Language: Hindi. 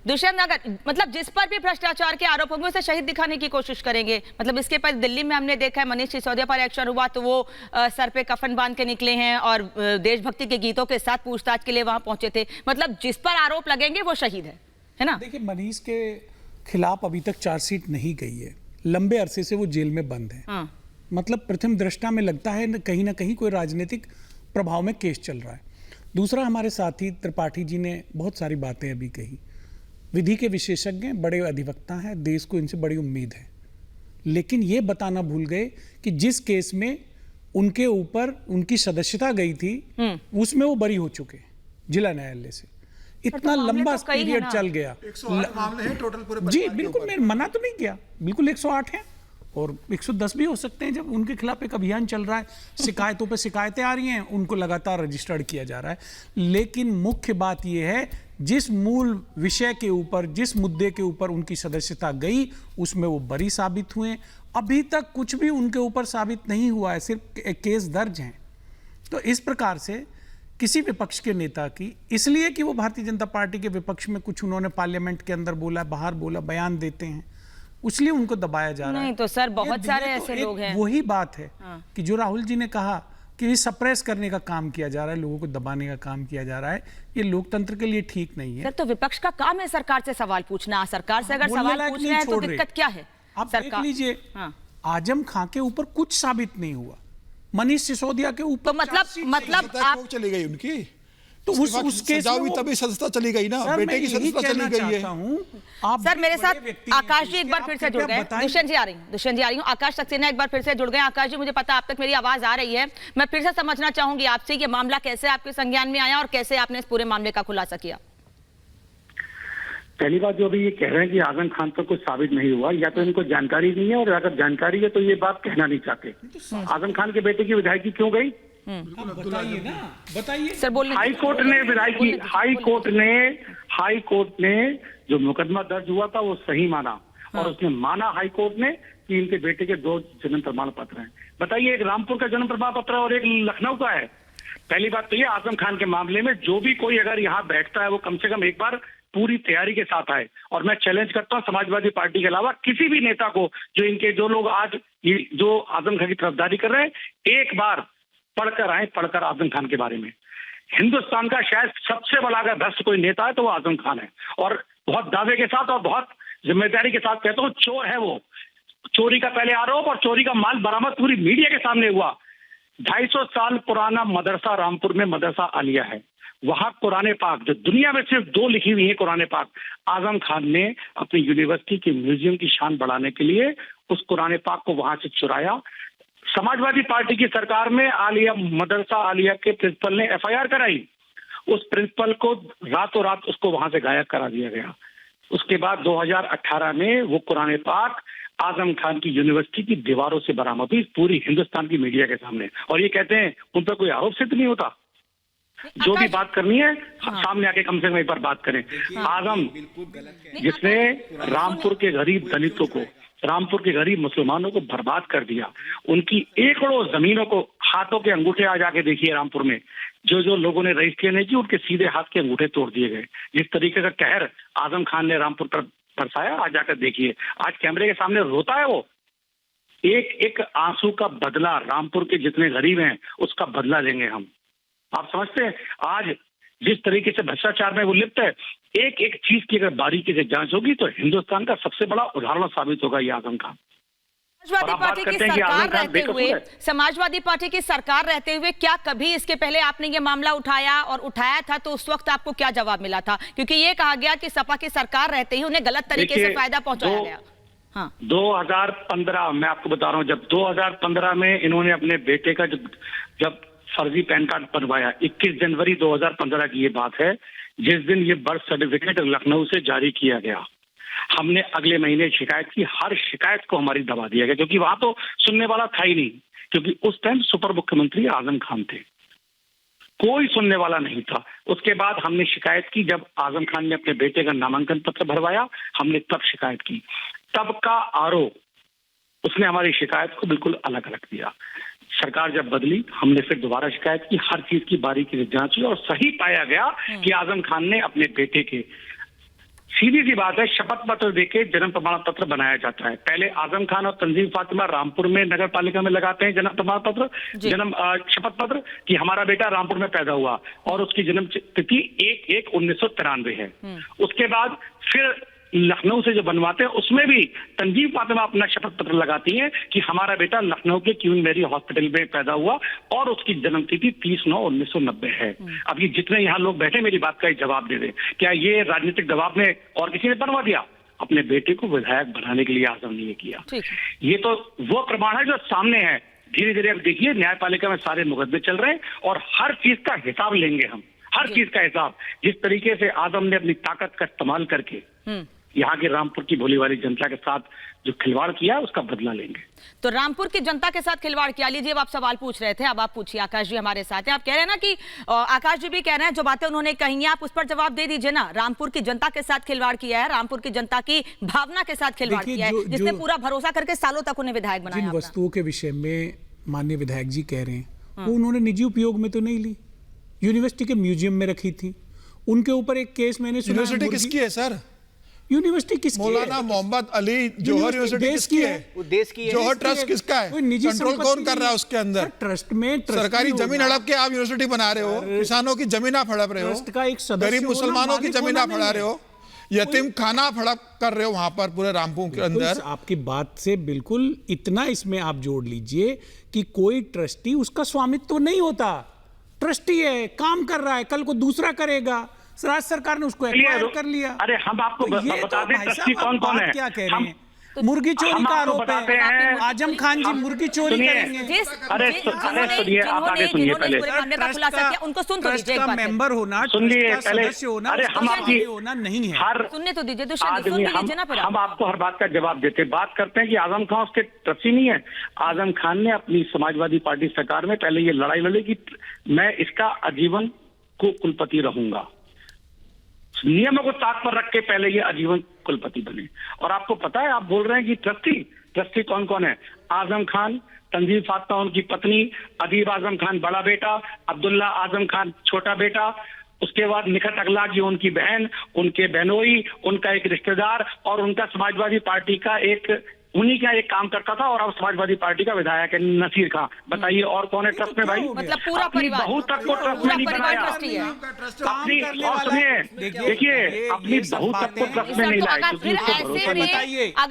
दुष्यंत, अगर मतलब जिस पर भी भ्रष्टाचार के आरोप होंगे उसे शहीद दिखाने की कोशिश करेंगे। मतलब इसके पर दिल्ली में हमने देखा है, मनीष सिसोदिया पर एक्शन हुआ तो वो सर पे कफन बांध के निकले हैं और देशभक्ति के गीतों के साथ पूछताछ के लिए वहां पहुंचे थे। मतलब जिस पर आरोप लगेंगे वो शहीद है ना। देखिए, मनीष के खिलाफ अभी तक चार्जशीट नहीं गई है, लंबे अरसे से वो जेल में बंद है। हाँ। मतलब प्रथम दृष्टया में लगता है ना कहीं कोई राजनीतिक प्रभाव में केस चल रहा है। दूसरा, हमारे साथी त्रिपाठी जी ने बहुत सारी बातें अभी कही। विधि के विशेषज्ञ, बड़े अधिवक्ता हैं, देश को इनसे बड़ी उम्मीद है, लेकिन ये बताना भूल गए कि जिस केस में उनके ऊपर उनकी सदस्यता गई थी उसमें वो बरी हो चुके जिला न्यायालय से। इतना लंबा पीरियड चल गया। 108 मामले हैं टोटल पूरे जी बिल्कुल, मैं मना तो नहीं किया, बिल्कुल 108 हैं और 110 भी हो सकते हैं। जब उनके खिलाफ एक अभियान चल रहा है, शिकायतों पे शिकायतें आ रही हैं, उनको लगातार रजिस्टर्ड किया जा रहा है। लेकिन मुख्य बात यह है, जिस मूल विषय के ऊपर, जिस मुद्दे के ऊपर उनकी सदस्यता गई, उसमें वो बरी साबित हुए। अभी तक कुछ भी उनके ऊपर साबित नहीं हुआ है, सिर्फ केस दर्ज हैं। तो इस प्रकार से किसी विपक्ष के नेता की, इसलिए कि वो भारतीय जनता पार्टी के विपक्ष में कुछ उन्होंने पार्लियामेंट के अंदर बोला, बाहर बोला, बयान देते हैं, इसलिए उनको दबाया जा रहा है। नहीं तो सर, बहुत सारे ऐसे लोग हैं। वही बात है कि जो राहुल जी ने कहा कि सप्रेस करने का काम किया जा रहा है, लोगों को दबाने का काम किया जा रहा है, ये लोकतंत्र के लिए ठीक नहीं है। सर, तो विपक्ष का काम है सरकार से सवाल पूछना। सरकार से अगर सवाल पूछ रहे हैं तो दिक्कत क्या है? आप देख लीजिए, आजम खां के ऊपर कुछ साबित नहीं हुआ, मनीष सिसोदिया के ऊपर तो मतलब आप चली गई उनकी, तो उस केस में तभी सदस्यता चली गई ना, बेटे की सदस्यता चली गई है। आप सर, मेरे साथ आकाश जी एक बार फिर से जुड़ गए। दुष्यंत जी आ रही हूँ। आकाश सक्सेना एक बार फिर से जुड़ गए। आकाश जी, मुझे पता आप तक मेरी आवाज आ रही है। मैं फिर से समझना चाहूंगी आपसे, ये मामला कैसे आपके संज्ञान में आया और कैसे आपने इस पूरे मामले का खुलासा किया? पहली बात, जो अभी ये कह रहे हैं कि आजम खान पर कुछ साबित नहीं हुआ, या तो इनको जानकारी नहीं है, और अगर जानकारी है तो ये बात कहना नहीं चाहते। आजम खान के बेटे की विधायकी क्यों गई? बताइए ना, बताइए सर। बोलिए। हाई कोर्ट ने विधायकी, हाई कोर्ट ने जो मुकदमा दर्ज हुआ था वो सही माना, और उसने माना हाई कोर्ट ने कि इनके बेटे के 2 जन्म प्रमाण पत्र हैं। बताइए, एक रामपुर का जन्म प्रमाण पत्र और एक लखनऊ का है। पहली बात तो ये, आजम खान के मामले में जो भी कोई अगर यहाँ बैठता है वो कम से कम एक बार पूरी तैयारी के साथ आए। और मैं चैलेंज करता हूँ समाजवादी पार्टी के अलावा किसी भी नेता को, जो लोग आज जो आजम खान की तरफदारी कर रहे हैं, एक बार पढ़कर आजम खान के बारे में। हिंदुस्तान का शायद सबसे बड़ा अगर भ्रष्ट कोई नेता है तो वो आजम खान है, और बहुत दावे के साथ और बहुत जिम्मेदारी के साथ कहता हूँ, चोर है वो। चोरी का पहले आरोप और चोरी का माल बरामद पूरी मीडिया के सामने हुआ। 250 साल पुराना मदरसा रामपुर में मदरसा आलिया है, वहां कुरान पाक, जो दुनिया में सिर्फ 2 लिखी हुई है कुरान पाक, आजम खान ने अपनी यूनिवर्सिटी के म्यूजियम की शान बढ़ाने के लिए उस कुरान पाक को वहां से चुराया। समाजवादी पार्टी की सरकार में आलिया मदरसा आलिया के प्रिंसिपल ने FIR कराई, उस प्रिंसिपल को रातों रात उसको वहां से गायब करा दिया गया। उसके बाद 2018 में वो कुरान पाक आजम खान की यूनिवर्सिटी की दीवारों से बरामद हुई पूरी हिंदुस्तान की मीडिया के सामने, और ये कहते हैं उन पर कोई आरोप सिद्ध नहीं होता। जो भी बात करनी है सामने आके कम से कम एक बार बात करें। आजम, जिसने रामपुर के गरीब दलितों को, रामपुर के गरीब मुसलमानों को बर्बाद कर दिया, उनकी एकड़ों जमीनों को, हाथों के अंगूठे आ जाके देखिए रामपुर में, जो लोगों ने रजिस्ट्री नहीं की उनके सीधे हाथ के अंगूठे तोड़ दिए गए। जिस तरीके का कहर आजम खान ने रामपुर पर बरसाया, आज जाकर देखिए, आज कैमरे के सामने रोता है वो। एक आंसू का बदला रामपुर के जितने गरीब हैं उसका बदला लेंगे हम। आप समझते हैं आज जिस तरीके से भ्रष्टाचार में वो लिप्त है, एक चीज की अगर बारीकी से जांच होगी तो हिंदुस्तान का सबसे बड़ा उदाहरण साबित होगा ये आजम खान। समाजवादी पार्टी की सरकार रहते हुए क्या कभी इसके पहले आपने ये मामला उठाया था तो उस वक्त आपको क्या जवाब मिला था? क्योंकि ये कहा गया कि सपा की सरकार रहते ही उन्हें गलत तरीके से फायदा पहुंचाया गया। हाँ। 2015 मैं आपको बता रहा हूँ, जब 2015 में इन्होंने अपने बेटे का जब फर्जी पैन कार्ड बनवाया, 21 जनवरी 2015 की ये बात है, जिस दिन ये बर्थ सर्टिफिकेट लखनऊ से जारी किया गया, हमने अगले महीने शिकायत की। हर शिकायत को हमारी दबा दिया गया, क्योंकि वहां तो सुनने वाला था ही नहीं, क्योंकि उस टाइम सुपर मुख्यमंत्री आजम खान थे, कोई सुनने वाला नहीं था। उसके बाद हमने शिकायत की, जब आजम खान ने अपने बेटे का नामांकन पत्र भरवाया, हमने तब शिकायत की। तब का आरोप, उसने हमारी शिकायत को बिल्कुल अलग रख दिया। सरकार जब बदली, हमने फिर दोबारा शिकायत की, हर चीज की बारीकी से जांच हुई और सही पाया गया कि आजम खान ने अपने बेटे के सीधी सी बात है, शपथ पत्र देके जन्म प्रमाण पत्र बनाया जाता है। पहले आजम खान और तंजीम फातिमा रामपुर में नगर पालिका में लगाते हैं जन्म प्रमाण पत्र, शपथ पत्र कि हमारा बेटा रामपुर में पैदा हुआ, और उसकी जन्म तिथि 1/1/1993 है। उसके बाद फिर लखनऊ से जो बनवाते हैं उसमें भी तंजीम फातिमा अपना शपथ पत्र लगाती हैं कि हमारा बेटा लखनऊ के क्वीन मैरी हॉस्पिटल में पैदा हुआ और उसकी जन्म तिथि 30/9/1990 है। अब ये जितने यहाँ लोग बैठे मेरी बात का एक जवाब दे दें, क्या ये राजनीतिक दबाव में और किसी ने बनवा दिया? अपने बेटे को विधायक बनाने के लिए आजम ने ये किया। ये तो वो प्रमाण है जो सामने है। धीरे धीरे अब देखिए न्यायपालिका में सारे मुकदमे चल रहे हैं और हर चीज का हिसाब लेंगे हम, हर चीज का हिसाब। जिस तरीके से आजम ने अपनी ताकत का इस्तेमाल करके यहाँ के रामपुर की भोली वाली जनता के साथ जो खिलवाड़ किया उसका बदला लेंगे। तो रामपुर की जनता के साथ खिलवाड़ किया, लीजिए अब आप सवाल पूछ रहे थे, अब आप पूछिए। आकाश जी हमारे साथ हैं, आप कह रहे हैं ना कि आकाश जी भी कह रहे हैं जो बातें उन्होंने कही हैं, आप उस पर जवाब दे दीजिए ना। रामपुर की जनता के साथ खिलवाड़ किया है, रामपुर की जनता की भावना के साथ खिलवाड़ किया है, जिसने पूरा भरोसा करके सालों तक उन्हें विधायक बनाया। जिन वस्तुओं के विषय में माननीय विधायक जी कह रहे हैं वो उन्होंने निजी उपयोग में तो नहीं ली, यूनिवर्सिटी के म्यूजियम में रखी थी। उनके ऊपर एक केस मैंने सुना। यूनिवर्सिटी किसकी है सर? यूनिवर्सिटी किसकी है? मौलाना मोहम्मद अली जौहर यूनिवर्सिटी किसकी है? वो देश की है। जौहर ट्रस्ट किसका है? कंट्रोल कौन कर रहा है उसके अंदर? ट्रस्ट में सरकारी जमीन हड़प के आप यूनिवर्सिटी बना रहे हो, किसानों की जमीन आप हड़प रहे हो, ट्रस्ट का एक सदस्य गरीब मुसलमानों की जमीन आप हड़ा रहे हो, यतीम खाना आप हड़प कर रहे हो वहां पर पूरे रामपुर के अंदर। आपकी बात से बिल्कुल इतना इसमें आप जोड़ लीजिए कि कोई ट्रस्टी उसका स्वामित्व तो नहीं होता, ट्रस्टी है, काम कर रहा है, कल को दूसरा करेगा, राज्य सरकार ने उसको एक्वायर कर लिया। अरे हम आपको बता दें ट्रस्टी कौन कौन है। क्या कह रहे हैं? मुर्गी चोरी का आरोप है, आजम खान जी मुर्गी चोरी करेंगे। अरे सुनिए, आप आगे सुनिए पहले। ट्रस्ट का मेंबर होना, सुनिए पहले, सदस्य होना, अरे हम आपकी होना नहीं है। सुनने तो दीजिए, आदमी हम आपको हर बात का जवाब देते। बात करते हैं कि आजम खान उसके ट्रस्टी नहीं है। आजम खान ने अपनी समाजवादी पार्टी सरकार में पहले ये लड़ाई लड़ी कि मैं इसका आजीवन को कुलपति रहूंगा, नियमों को ताक पर रख के पहले ये आजीवन कुलपति बने। और आपको पता है, आप बोल रहे हैं कि ट्रस्टी कौन कौन है? आजम खान, तंजीम फातिमा उनकी पत्नी, अदीब आजम खान बड़ा बेटा, अब्दुल्ला आजम खान छोटा बेटा, उसके बाद निखत अगलाक जी उनकी बहन, उनके बहनोई, उनका एक रिश्तेदार, और उनका समाजवादी पार्टी का एक उन्हीं का एक काम करता था और अब समाजवादी पार्टी का विधायक है नसीर खान। बताइए और कौन है ट्रस्ट में भाई? मतलब पूरा परिवार, बहू तक को ट्रस्ट में नहीं बनाया। अपनी और सुनिए, देखिए अपनी बहू तक को ट्रस्ट में नहीं लाए क्योंकि उसको भरोसा नहीं।